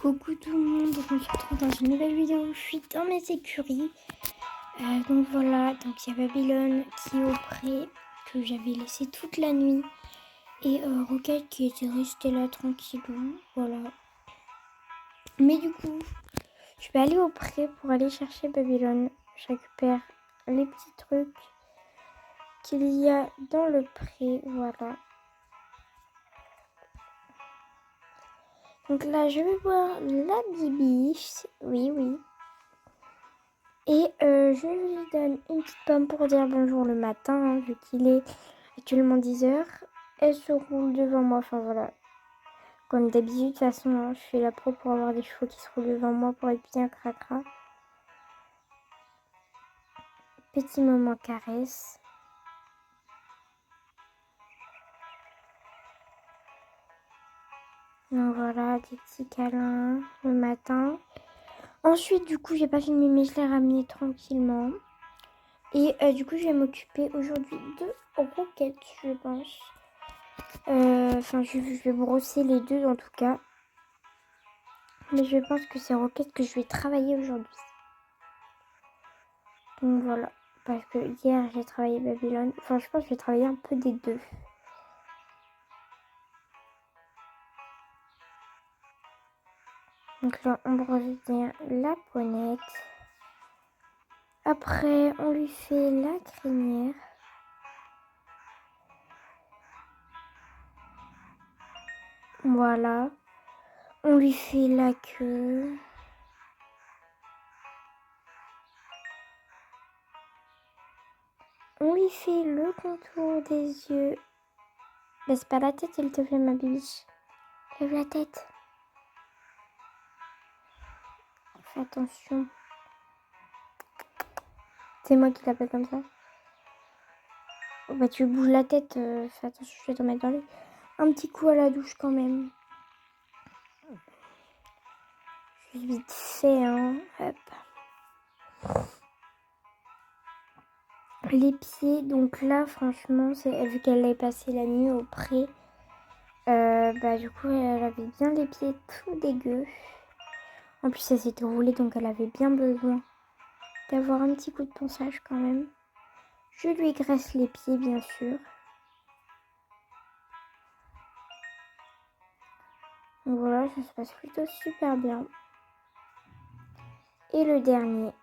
Coucou tout le monde, donc on se retrouve dans une nouvelle vidéo. Je suis dans mes écuries. Donc voilà, donc il y a Babylone qui est au pré, que j'avais laissé toute la nuit. Et Rocket qui était resté là tranquillou, voilà. Mais du coup, je vais aller au pré pour aller chercher Babylone. Je récupère les petits trucs qu'il y a dans le pré, voilà. Donc là, je vais voir la bibiche, oui. Et je lui donne une petite pomme pour dire bonjour le matin, hein, vu qu'il est actuellement 10h. Elle se roule devant moi, enfin voilà. Comme d'habitude, de toute façon, hein, je suis la pro pour avoir des chevaux qui se roulent devant moi pour être bien cracra. Petit moment caresse. Donc voilà, des petits câlins le matin. Ensuite, du coup, j'ai pas filmé, mais je l'ai ramené tranquillement. Et du coup, je vais m'occuper aujourd'hui de Roquette, je pense. Enfin, je vais brosser les deux en tout cas. Mais je pense que c'est Roquette que je vais travailler aujourd'hui. Donc voilà. Parce que hier, j'ai travaillé Babylone. Enfin, je pense que je vais travailler un peu des deux. Donc là, on brosse bien la poignette. Après, on lui fait la crinière. Voilà. On lui fait la queue. On lui fait le contour des yeux. Laisse pas la tête, s'il te plaît, ma bibiche. Lève la tête. Fais attention. C'est moi qui l'appelle comme ça. Oh, bah tu bouges la tête. Fais attention, je vais te mettre dans l'œil. Un petit coup à la douche quand même. Juste vite fait, hein. Hop. Les pieds, donc là, franchement, vu qu'elle avait passé la nuit au pré, bah du coup, elle avait bien les pieds tout dégueux. En plus, elle s'était roulée, donc elle avait bien besoin d'avoir un petit coup de ponçage quand même. Je lui graisse les pieds, bien sûr. Donc voilà, ça se passe plutôt super bien. Et le dernier.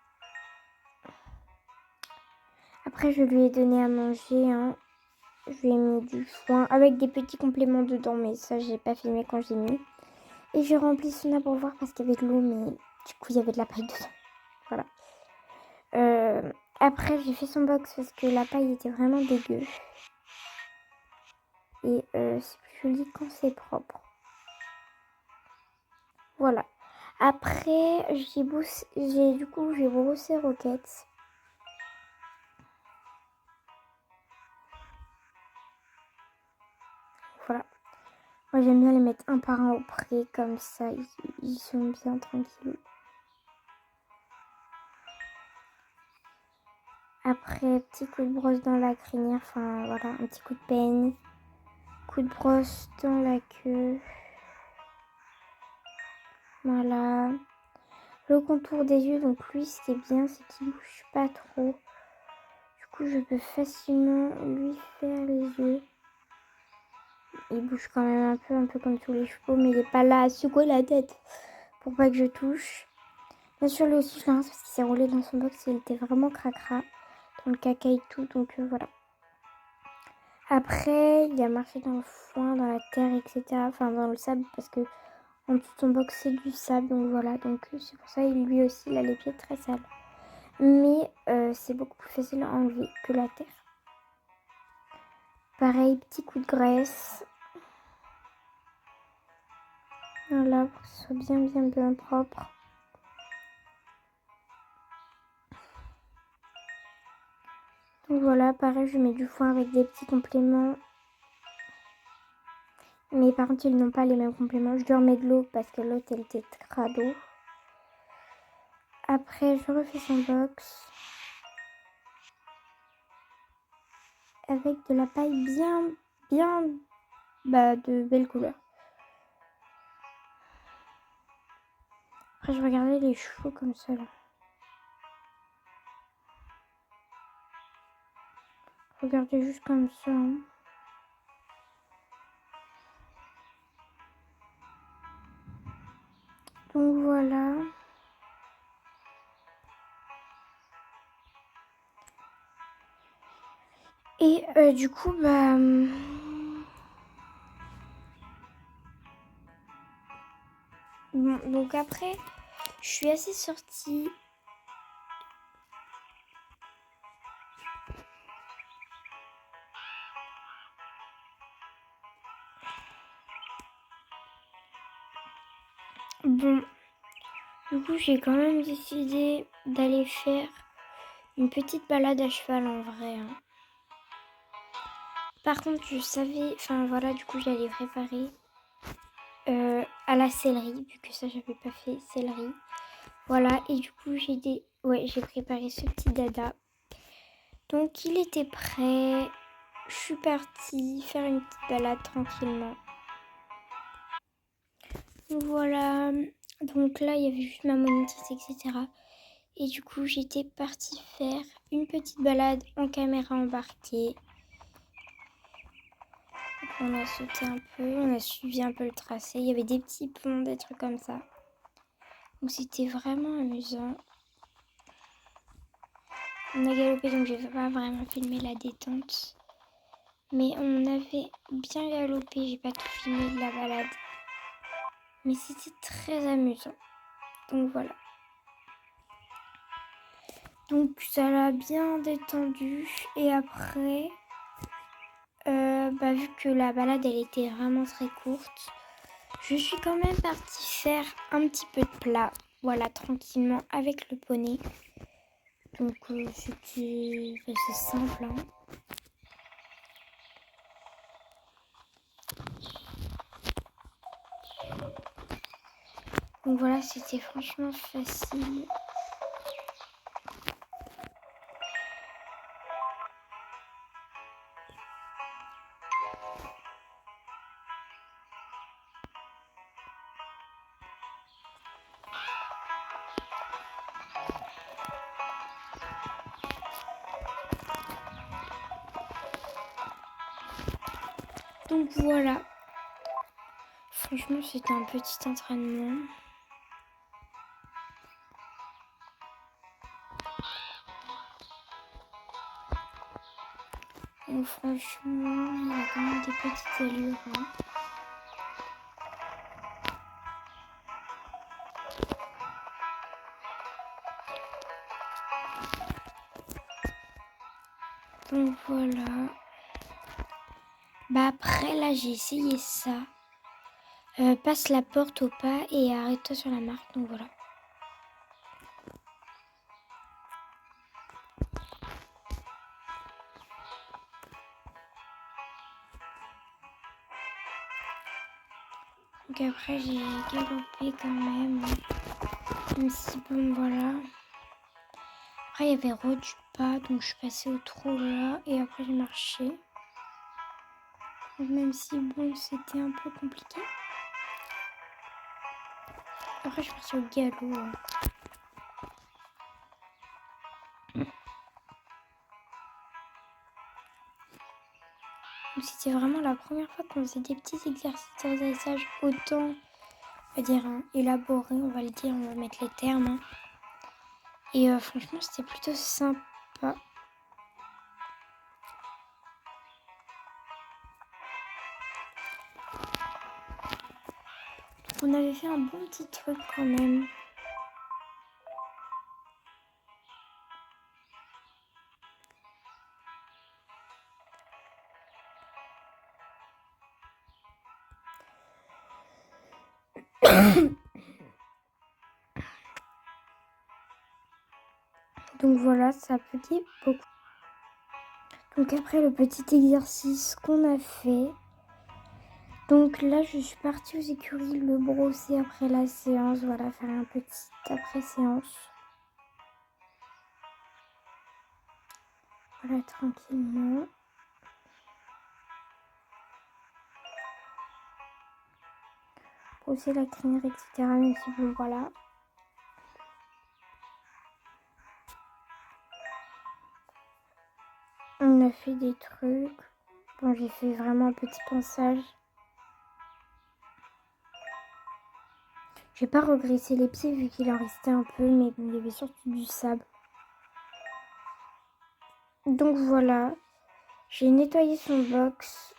Après, je lui ai donné à manger, hein. Je lui ai mis du foin avec des petits compléments dedans, mais ça, j'ai pas filmé quand j'ai mis. Et j'ai rempli son abreuvoir parce qu'il y avait de l'eau, mais du coup, il y avait de la paille dedans. Voilà. Après, j'ai fait son box parce que la paille était vraiment dégueu. Et c'est plus joli quand c'est propre. Voilà. Après, j'ai brossé Roquette. Voilà. Moi, j'aime bien les mettre un par un au pré, comme ça, ils sont bien tranquilles. Après, petit coup de brosse dans la crinière, enfin voilà, un petit coup de peigne. Coup de brosse dans la queue. Voilà. Le contour des yeux, donc lui, ce qui est bien, c'est qu'il bouge pas trop. Du coup, je peux facilement lui faire les yeux. Il bouge quand même un peu comme tous les chevaux, mais il n'est pas là à secouer la tête pour pas que je touche. Bien sûr, lui aussi, je le rince parce qu'il s'est roulé dans son box et il était vraiment cracra dans le caca et tout, donc voilà. Après, il a marché dans le foin, dans la terre, etc. Enfin, dans le sable, parce que en dessous de son box, c'est du sable, donc voilà. Donc c'est pour ça, lui aussi, il a les pieds très sales. Mais c'est beaucoup plus facile à enlever que la terre. Pareil, petit coup de graisse. Voilà, pour que ce soit bien propre. Donc voilà, pareil, je mets du foin avec des petits compléments. Mais par contre, ils n'ont pas les mêmes compléments. Je lui remets de l'eau parce que l'autre, elle était crado. Après, je refais son box. Avec de la paille de belle couleur. Après, je regardais les chevaux comme ça, là. Regardez juste comme ça. Hein. Donc voilà. Et du coup, bah... Bon, donc après, je suis assez sortie. Bon, du coup, j'ai quand même décidé d'aller faire une petite balade à cheval en vrai. Hein. Par contre, je savais... Enfin, voilà, du coup, j'allais préparer à la céleri, vu que ça, j'avais pas fait céleri. Voilà, et du coup, j'ai préparé ce petit dada. Donc, il était prêt. Je suis partie faire une petite balade tranquillement. Voilà. Donc là, il y avait juste ma monitrice, etc. Et du coup, j'étais partie faire une petite balade en caméra embarquée. Donc, on a sauté un peu, on a suivi un peu le tracé. Il y avait des petits ponts, des trucs comme ça. Donc c'était vraiment amusant. On a galopé, donc je vais pas vraiment filmer la détente. Mais on avait bien galopé, j'ai pas tout filmé de la balade. Mais c'était très amusant. Donc voilà. Donc ça l'a bien détendu. Et après, vu que la balade elle était vraiment très courte, je suis quand même partie faire un petit peu de plat. Voilà, tranquillement avec le poney. Donc c'est simple. Hein. Donc voilà, c'était franchement facile. Donc voilà. Franchement, c'était un petit entraînement. Donc franchement, il y a quand même des petites allures. Hein. Donc voilà. Après là, j'ai essayé ça. Passe la porte au pas et arrête-toi sur la marque. Donc voilà. Donc après, j'ai galopé quand même. Même si bon, voilà. Après, il y avait route du pas, donc je suis passée au trot là. Et après, j'ai marché. Donc même si bon, c'était un peu compliqué. Après, je suis partie au galop. Hein. Donc c'était vraiment la première fois qu'on faisait des petits exercices d'atterrissage autant, on va dire, hein, élaborés, on va le dire, on va mettre les termes. Hein. Et franchement, c'était plutôt sympa. On avait fait un bon petit truc quand même. Donc voilà, ça peut dire beaucoup. Donc après le petit exercice qu'on a fait. Donc là, je suis partie aux écuries le brosser après la séance. Voilà, faire un petit après-séance. Voilà, tranquillement. Brosser la crinière, etc. Même si bon, voilà. On a fait des trucs. Bon, j'ai fait vraiment un petit ponçage. J'ai pas regraissé les pieds vu qu'il en restait un peu, mais bon, il y avait surtout du sable. Donc voilà, j'ai nettoyé son box.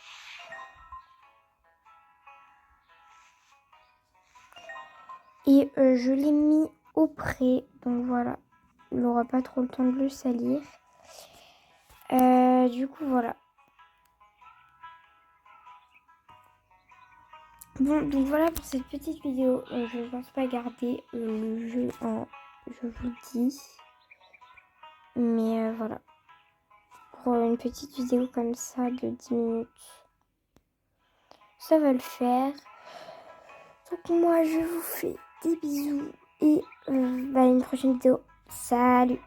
Et je l'ai mis au pré. Donc voilà, il n'aura pas trop le temps de le salir. Du coup, voilà. Bon, donc voilà pour cette petite vidéo. Je ne pense pas garder le jeu en... Je vous le dis. Mais voilà. Pour une petite vidéo comme ça de 10 minutes. Ça va le faire. Donc moi, je vous fais des bisous. Et à une prochaine vidéo. Salut!